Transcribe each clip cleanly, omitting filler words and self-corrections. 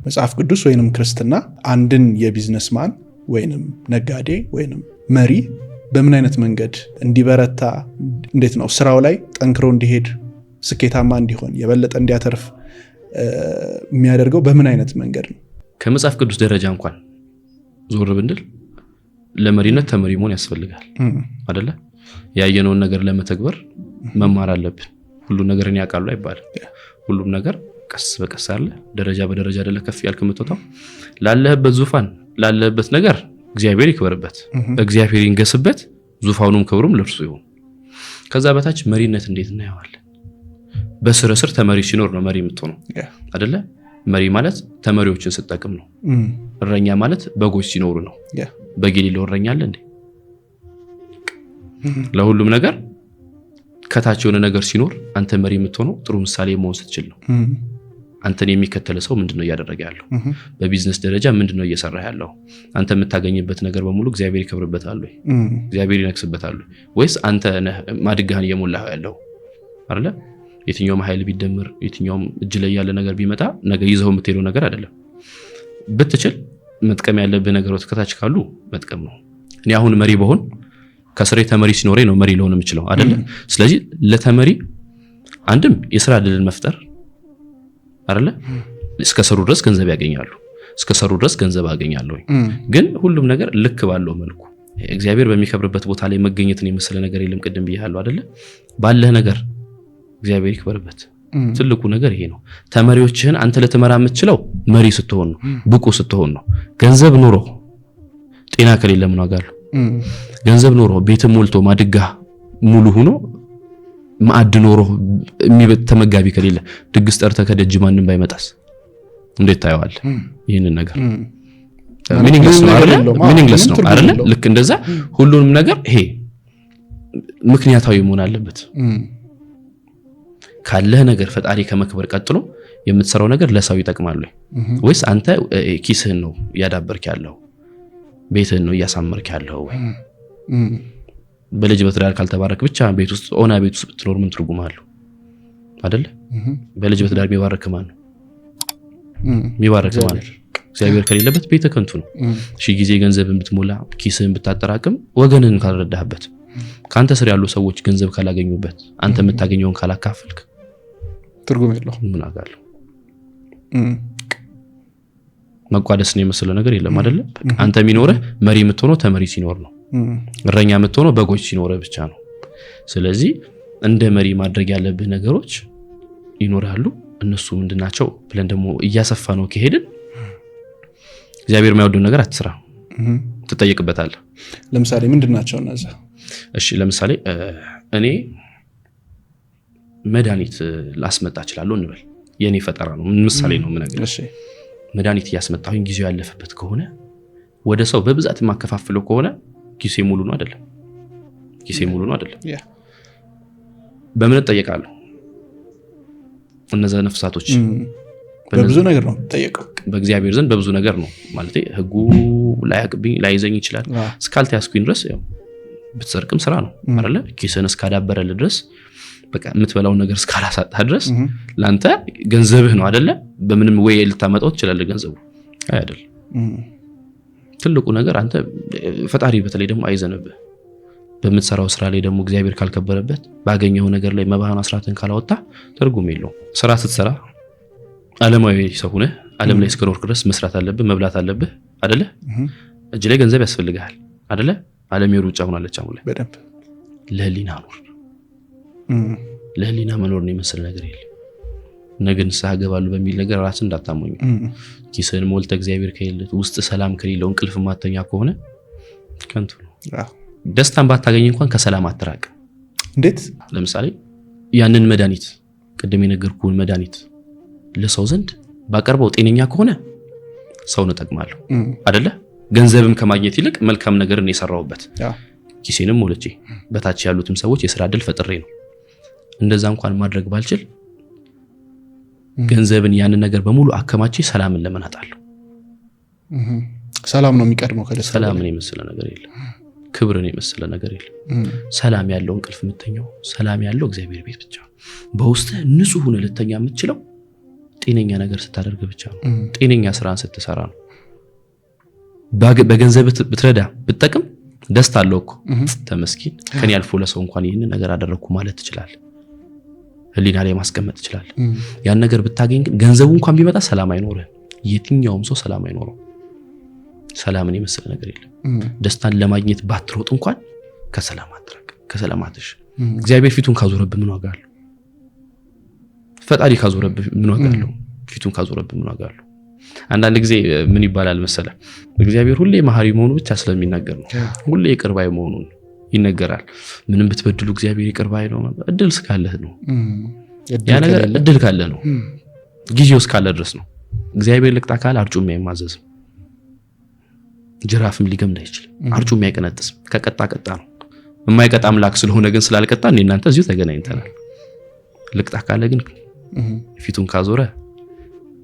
መጽሐፍ ቅዱስ ወይንም ክርስትና አንድን የቢዝነስማን ወይንም ነጋዴ ወይንም መሪ በምን አይነት መንገድ እንዲበረታ እንዴት ነው ስራው ላይ ጠንክሮ እንዲሄድ ስኬታማ እንዲሆን የበለጠ እንዲያተርፍ የሚያደርገው በምን አይነት መንገድ ነው? ከመጽሐፍ ቅዱስ ደረጃ እንኳን ዞር ብንል ለመሪነት ተመሪ መሆን ያስፈልጋል አይደለ? ያየነውን ነገር ለመተግበር መማር አለብን። ሁሉ ነገርን ያውቃሉ አይባልም። ሁሉም ነገር ቀስ በቀስ አለ፣ ደረጃ በደረጃ አይደለ ከፍ ያልክ የምትወጣው። ላለህበት ዙፋን ላለህበት ነገር እግዚአብሔር ይክበርበት፣ እግዚአብሔር ይንገስበት፣ ዙፋኑም ክብሩም ለእርሱ ይሁን። ከዛ በታች መሪነት እንዴት እናየዋለን? በስር ስር ተመሪ ሲኖር ነው መሪ የምትሆነው አይደለ? መሪ ማለት ተመሪዎችን ስትጠቅም ነው። እረኛ ማለት በጎች ሲኖሩ ነው። በጌሊለው እረኛ አለ እንዴ? ለሁሉም ነገር ከታች የሆነ ነገር ሲኖር አንተ መሪ የምትሆነው ጥሩ ምሳሌ መሆን ስትችል ነው። አንተን የሚከተል ሰው ምንድነው እያደረገ ያለው? በቢዝነስ ደረጃ ምንድነው እየሰራ ያለው? አንተ የምታገኝበት ነገር በሙሉ እግዚአብሔር ይከብርበታል ወይ? እግዚአብሔር ይነክስበታል ወይስ አንተ ነህ ማድጋህን እየሞላህ ያለው አይደለ? የትኛውም ኃይል ቢደምር የትኛውም እጅ ላይ ያለ ነገር ቢመጣ ነገ ይዘው የምትሄደው ነገር አይደለም። ብትችል መጥቀም ያለብህ ነገሮች ከታች ካሉ መጥቀም ነው። እኔ አሁን መሪ በሆን ከስሬ ተመሪ ሲኖረኝ ነው መሪ ልሆን የምችለው አይደለ? ስለዚህ ለተመሪ አንድም የሥራ ዕድልን መፍጠር አይደለ? እስከ ሰሩ ድረስ ገንዘብ ያገኛሉ፣ እስከ ሰሩ ድረስ ገንዘብ አገኛለሁ። ግን ሁሉም ነገር ልክ ባለው መልኩ እግዚአብሔር በሚከብርበት ቦታ ላይ መገኘትን የመሰለ ነገር የለም። ቅድም ብያለሁ አይደለ? ባለህ ነገር እግዚአብሔር ይክበርበት። ትልቁ ነገር ይሄ ነው። ተመሪዎችህን አንተ ለተመራ የምትችለው መሪ ስትሆን ነው፣ ብቁ ስትሆን ነው። ገንዘብ ኑሮ ጤና ከሌለ ምን ዋጋ አለው? ገንዘብ ኑሮ ቤት ሞልቶ ማድጋ ሙሉ ሆኖ ማዕድ ኑሮ ተመጋቢ ከሌለ ድግስ ጠርተህ ከደጅ ማንንም ባይመጣስ እንዴት ታየዋለህ? ይሄንን ነገር ሚኒንግለስ ነው አይደለ? ልክ እንደዛ ሁሉንም ነገር ይሄ ምክንያታዊ መሆን አለበት። ካለህ ነገር ፈጣሪ ከመክበር ቀጥሎ የምትሰራው ነገር ለሰው ይጠቅማል ወይስ አንተ ኪስህን ነው ያዳበርክ ያለው? ቤትህን ነው እያሳመርክ ያለው ወይ? በልጅ በትዳር ካልተባረክ ብቻ ቤት ውስጥ ኦና ቤት ውስጥ ብትኖር ምን ትርጉም አለው አይደለ? በልጅ በትዳር የሚባረክ ማን ነው? የሚባረክ ማን ነው? እግዚአብሔር ከሌለበት ቤተ ከንቱ ነው። ሺህ ጊዜ ገንዘብን ብትሞላ ኪስህን ብታጠራቅም ወገንን ካልረዳህበት፣ ካንተ ስር ያሉ ሰዎች ገንዘብ ካላገኙበት፣ አንተ የምታገኘውን ካላካፈልክ ትርጉም የለውም። ምን አጋለው? መቋደስ ነው የመሰለ ነገር የለም አይደለ? አንተ የሚኖርህ መሪ የምትሆነው ተመሪ ሲኖር ነው። እረኛ የምትሆነው በጎች ሲኖር ብቻ ነው። ስለዚህ እንደ መሪ ማድረግ ያለብህ ነገሮች ይኖራሉ። እነሱ ምንድናቸው ብለን ደግሞ እያሰፋ ነው ከሄድን እግዚአብሔር የማይወደው ነገር አትስራ፣ ትጠየቅበታለህ። ለምሳሌ ምንድናቸው እነዛ? እሺ ለምሳሌ እኔ መድኃኒት ላስመጣ እችላለሁ እንበል። የኔ ፈጠራ ነው፣ ምሳሌ ነው የምነግርህ። እሺ መድኃኒት እያስመጣሁኝ ጊዜው ያለፈበት ከሆነ ወደ ሰው በብዛት የማከፋፍለው ከሆነ ጊዜ ሙሉ ነው አይደለም? ጊዜ ሙሉ ነው አይደለም? በምን እጠየቃለሁ? እነዛ ነፍሳቶች በብዙ ነገር ነው ተጠየቀው። በእግዚአብሔር ዘንድ በብዙ ነገር ነው ማለት ህጉ ላያቅብኝ ላይዘኝ ይችላል። እስካልተያዝኩኝ ድረስ ያው ብትሰርቅም ስራ ነው አይደለ? ኪስን እስካዳበረልህ ድረስ በቃ የምትበላው ነገር እስካላሳጣ ድረስ ላንተ ገንዘብህ ነው አይደለ? በምንም ወይ ልታመጣው ትችላለህ ገንዘቡ አይደል? ትልቁ ነገር አንተ ፈጣሪ በተለይ ደግሞ አይዘንብህ። በምትሰራው ስራ ላይ ደግሞ እግዚአብሔር ካልከበረበት ባገኘው ነገር ላይ መባህን አስራትን ካላወጣ ትርጉም የለውም። ስራ ስትሰራ ዓለማዊ ሰው ሆነህ ዓለም ላይ እስከኖርክ ድረስ መስራት አለብህ፣ መብላት አለብህ አይደለ? እጅ ላይ ገንዘብ ያስፈልጋል አይደለ? ዓለም የሩጫ ሆናለች አሁን ላይ። በደንብ ለህሊና ኑር። ለህሊና መኖር ነው የመሰለ ነገር የለም። ነገን ሳገባሉ በሚል ነገር ራስን እንዳታሞኝ። ኪስን ሞልተ እግዚአብሔር ከሌለ ውስጥ ሰላም ከሌለው እንቅልፍ ማተኛ ከሆነ ከንቱ ነው። ደስታን ባታገኝ እንኳን ከሰላም አትራቅ። እንዴት? ለምሳሌ ያንን መድኃኒት ቅድም የነገርኩህን መድኃኒት ለሰው ዘንድ ባቀርበው ጤነኛ ከሆነ ሰውን እጠቅማለሁ አይደለ? ገንዘብም ከማግኘት ይልቅ መልካም ነገርን የሰራውበት ኪሴንም ሞልቼ በታች ያሉትም ሰዎች የሥራ ዕድል ፈጥሬ ነው። እንደዛ እንኳን ማድረግ ባልችል ገንዘብን ያንን ነገር በሙሉ አከማቼ ሰላምን ለምን አጣለሁ? ሰላም ነው የሚቀድመው ከደስታ። ሰላምን የመሰለ ነገር የለም፣ ክብርን የመሰለ ነገር የለም። ሰላም ያለው እንቅልፍ የምተኛው፣ ሰላም ያለው እግዚአብሔር ቤት ብቻ። በውስጥ ንጹህ ሆነ ልተኛ የምትችለው ጤነኛ ነገር ስታደርግ ብቻ ነው። ጤነኛ ስራን ስትሰራ ነው። በገንዘብ ብትረዳ ብትጠቅም ደስታ አለው እኮ ተመስኪን ከኔ አልፎ ለሰው እንኳን ይሄን ነገር አደረኩ ማለት ትችላለህ። ህሊና ላይ ማስቀመጥ ትችላለህ። ያን ነገር ብታገኝ ግን ገንዘቡ እንኳን ቢመጣ ሰላም አይኖርም። የትኛውም ሰው ሰላም አይኖረው። ሰላምን የመሰለ ነገር የለም። ደስታን ለማግኘት ባትሮጥ እንኳን ከሰላም አትራቅ፣ ከሰላም አትሽ። እግዚአብሔር ፊቱን ካዞረብህ ምን ዋጋ አለው? ፈጣሪ ካዞረብህ ምን ዋጋ አለው? ፊቱን ካዞረብህ ምን ዋጋ አለው? አንዳንድ ጊዜ ምን ይባላል መሰለ እግዚአብሔር ሁሌ መሐሪ መሆኑ ብቻ ስለሚናገር ነው። ሁሌ ይቅር ባይ መሆኑን ይነገራል። ምንም ብትበድሉ እግዚአብሔር ይቅር ባይ ነው። እድል እስካለህ ነው ያ ነገር፣ እድል ካለ ነው፣ ጊዜው እስካለ ድረስ ነው። እግዚአብሔር ልቅጣ ካለ አርጩም አይማዘዝም፣ ጅራፍም ሊገምድ አይችልም፣ አርጩም አይቀነጥስም። ከቀጣ ቀጣ ነው። የማይቀጣ አምላክ ስለሆነ ግን ስላልቀጣ እናንተ እዚሁ ተገናኝተናል። ልቅጣ ካለ ግን ፊቱን ካዞረ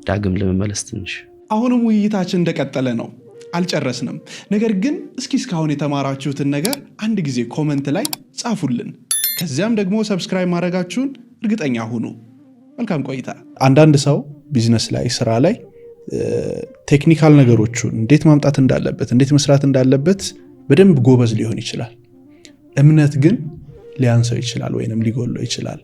ዳግም ለመመለስ ትንሽ። አሁንም ውይይታችን እንደቀጠለ ነው፣ አልጨረስንም። ነገር ግን እስኪ እስካሁን የተማራችሁትን ነገር አንድ ጊዜ ኮመንት ላይ ጻፉልን። ከዚያም ደግሞ ሰብስክራይብ ማድረጋችሁን እርግጠኛ ሁኑ። መልካም ቆይታ። አንዳንድ ሰው ቢዝነስ ላይ ስራ ላይ ቴክኒካል ነገሮችን እንዴት ማምጣት እንዳለበት እንዴት መስራት እንዳለበት በደንብ ጎበዝ ሊሆን ይችላል። እምነት ግን ሊያንሰው ይችላል ወይንም ሊጎለው ይችላል።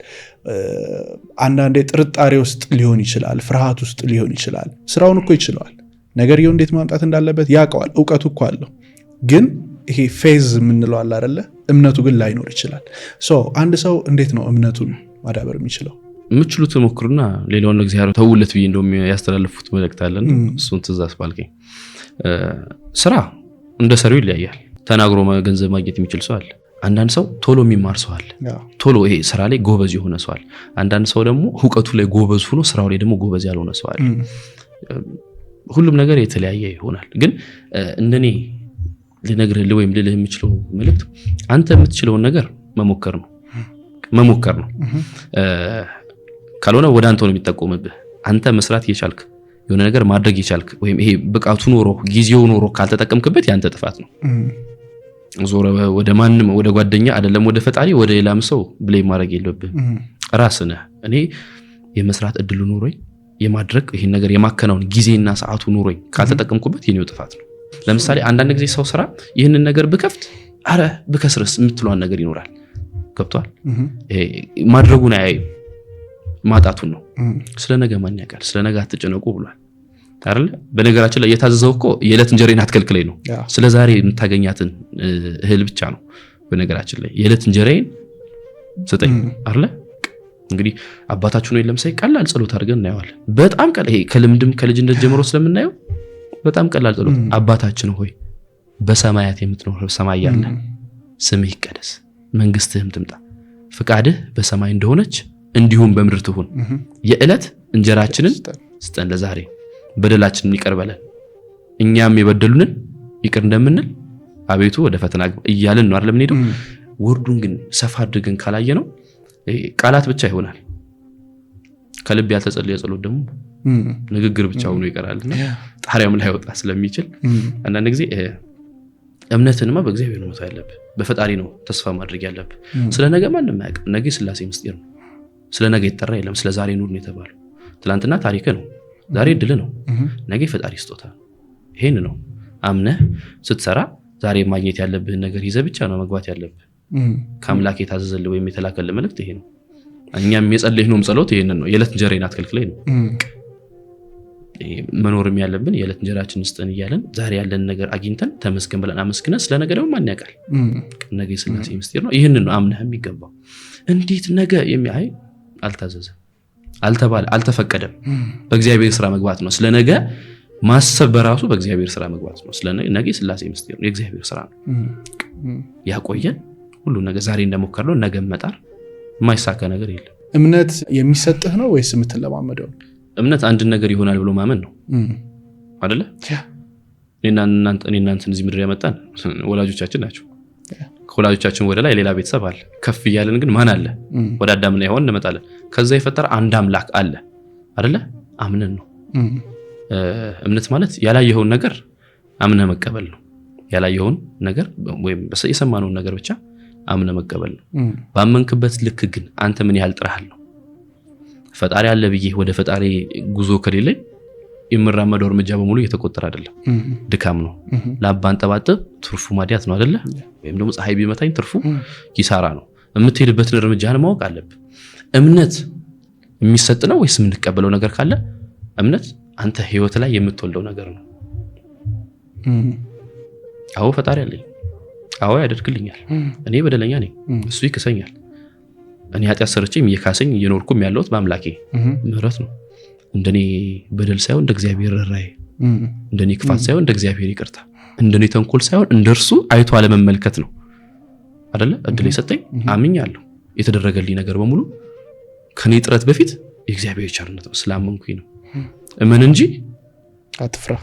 አንዳንዴ ጥርጣሬ ውስጥ ሊሆን ይችላል፣ ፍርሃት ውስጥ ሊሆን ይችላል። ስራውን እኮ ይችላል፣ ነገርየው እንዴት ማምጣት እንዳለበት ያውቀዋል፣ እውቀቱ እኮ አለው። ግን ይሄ ፌዝ የምንለው አለ አይደለ? እምነቱ ግን ላይኖር ይችላል። አንድ ሰው እንዴት ነው እምነቱን ማዳበር የሚችለው? የምትችሉት ሞክሩና ሌላውን እግዚአብሔር ተውለት ብዬ እንደውም ያስተላልፉት መልእክት አለን። እሱን ትእዛዝ ባልከኝ ስራ እንደ ሰሪው ይለያያል። ተናግሮ ገንዘብ ማግኘት የሚችል ሰው አለ። አንዳንድ ሰው ቶሎ የሚማር ሰው አለ። ቶሎ ይሄ ስራ ላይ ጎበዝ የሆነ ሰው አለ። አንዳንድ ሰው ደግሞ ዕውቀቱ ላይ ጎበዝ ሆኖ ስራው ላይ ደግሞ ጎበዝ ያልሆነ ሰው አለ። ሁሉም ነገር የተለያየ ይሆናል። ግን እንደኔ ልነግርህ ወይም ልልህ የምችለው መልእክት አንተ የምትችለውን ነገር መሞከር ነው። ካልሆነ ወደ አንተ ነው የሚጠቆምብህ። አንተ መስራት እየቻልክ የሆነ ነገር ማድረግ እየቻልክ ወይም ይሄ ብቃቱ ኖሮ ጊዜው ኖሮ ካልተጠቀምክበት ያንተ ጥፋት ነው። ዞረ ወደ ማንም ወደ ጓደኛ አይደለም ወደ ፈጣሪ ወደ ሌላም ሰው ብሌም ማድረግ የለብህም። ራስህ ነህ። እኔ የመስራት እድሉ ኖሮኝ የማድረግ ይሄን ነገር የማከናውን ጊዜና ሰዓቱ ኖሮኝ ካልተጠቀምኩበት የኔው ጥፋት ነው። ለምሳሌ አንዳንድ ጊዜ ሰው ስራ ይህንን ነገር ብከፍት አረ ብከስርስ የምትሏን ነገር ይኖራል። ገብቷል? ማድረጉን አያይም፣ ማጣቱን ነው። ስለ ነገ ማን ያውቃል? ስለ ነገ አትጨነቁ ብሏል አይደል? በነገራችን ላይ የታዘዘው እኮ የዕለት እንጀራዬን አትከልክለኝ ነው። ስለ ዛሬ የምታገኛትን እህል ብቻ ነው። በነገራችን ላይ የዕለት እንጀራዬን ስጠኝ አይደል? እንግዲህ አባታችሁ ነው ለምሳሌ ቀላል ጸሎት አድርገን እናየዋለን። በጣም ቀላል፣ ይሄ ከልምድም ከልጅነት ጀምሮ ስለምናየው በጣም ቀላል ጸሎት። አባታችን ሆይ በሰማያት የምትኖር ሰማይ ያለ ስምህ ይቀደስ፣ መንግስትህም ትምጣ፣ ፍቃድህ በሰማይ እንደሆነች እንዲሁም በምድር ትሁን። የዕለት እንጀራችንን ስጠን ለዛሬ፣ በደላችንን ይቅር በለን እኛም የበደሉንን ይቅር እንደምንል፣ አቤቱ ወደ ፈተና እያልን ነው አይደል የምንሄደው። ወርዱን ግን ሰፋ አድርገን ካላየ ነው ቃላት ብቻ ይሆናል። ከልብ ያልተጸለየ ጸሎት ደግሞ ንግግር ብቻ ሆኖ ይቀራልና ጣሪያም ላይ ወጣ ስለሚችል አንዳንድ ጊዜ እምነትንማ በእግዚአብሔር ነው ያለብህ፣ በፈጣሪ ነው ተስፋ ማድረግ ያለብህ። ስለ ነገ ማንም አያውቅም። ነገ ስላሴ ምስጢር ነው። ስለ ነገ ይጠራ የለም። ስለ ዛሬ ኑር ነው የተባለው። ትላንትና ታሪክ ነው፣ ዛሬ ድል ነው፣ ነገ ፈጣሪ ስጦታ። ይሄን ነው አምነህ ስትሰራ ዛሬ ማግኘት ያለብህን ነገር ይዘህ ብቻ ነው መግባት ያለብህ። ከአምላክ የታዘዘልህ ወይም የተላከልህ መልእክት ይሄ ነው። እኛም የጸለይነውም ጸሎት ይሄንን ነው። የዕለት እንጀራዬን አትከልክለኝ ነው። መኖርም ያለብን የዕለት እንጀራችንን ስጠን እያለን ዛሬ ያለን ነገር አግኝተን ተመስገን ብለን አመስግነን ስለ ነገ ደግሞ ማን ያውቃል? ነገ ስላሴ ምስጢር ነው። ይሄንን ነው አምነህ የሚገባው። እንዴት ነገ የሚያይ አልታዘዘም፣ አልተባለ፣ አልተፈቀደም። በእግዚአብሔር ስራ መግባት ነው። ስለ ነገ ማሰብ በራሱ በእግዚአብሔር ስራ መግባት ነው። ስለ ነገ ስላሴ ምስጢር ነው፣ የእግዚአብሔር ስራ ነው። ያቆየን ሁሉ ነገር ዛሬ እንደሞከርነው ነገ መጣር የማይሳካ ነገር የለም። እምነት የሚሰጥህ ነው ወይስ የምትለማመደው? እምነት አንድ ነገር ይሆናል ብሎ ማመን ነው አይደለ? እኔና እናንተ እዚህ ምድር ያመጣን ወላጆቻችን ናቸው። ከወላጆቻችን ወደ ላይ ሌላ ቤተሰብ አለ። ከፍ እያለን ግን ማን አለ? ወደ አዳምና ሔዋን እንመጣለን። ከዛ የፈጠረ አንድ አምላክ አለ አይደለ? አምነን ነው። እምነት ማለት ያላየኸውን ነገር አምነህ መቀበል ነው። ያላየኸውን ነገር ወይም የሰማነውን ነገር ብቻ አምነህ መቀበል ነው። ባመንክበት ልክ ግን አንተ ምን ያህል ጥረሃል ነው። ፈጣሪ አለ ብዬ ወደ ፈጣሪ ጉዞ ከሌለኝ የምራመደው እርምጃ በሙሉ እየተቆጠረ አይደለም፣ ድካም ነው። ላባን ጠባጥብ ትርፉ ማዲያት ነው አይደለ? ወይም ደግሞ ፀሐይ ቢመታኝ ትርፉ ኪሳራ ነው። የምትሄድበትን እርምጃህን ማወቅ አለብህ። እምነት የሚሰጥ ነው ወይስ የምንቀበለው ነገር ካለ እምነት አንተ ህይወት ላይ የምትወልደው ነገር ነው። አዎ ፈጣሪ አለኝ፣ አዎ ያደርግልኛል፣ እኔ በደለኛ ነኝ፣ እሱ ይክሰኛል። እኔ ኃጢአት ሰርቼም እየካሰኝ እየኖርኩም ያለሁት በአምላኬ ምህረት ነው። እንደኔ በደል ሳይሆን እንደ እግዚአብሔር ርኅራኄ፣ እንደኔ ክፋት ሳይሆን እንደ እግዚአብሔር ይቅርታ፣ እንደኔ ተንኮል ሳይሆን እንደርሱ አይቶ አለመመልከት ነው አይደለ? እድል የሰጠኝ አምኛለሁ። የተደረገልኝ ነገር በሙሉ ከኔ ጥረት በፊት የእግዚአብሔር ቸርነት ነው፣ ስላመንኩኝ ነው። እመን እንጂ አትፍራ።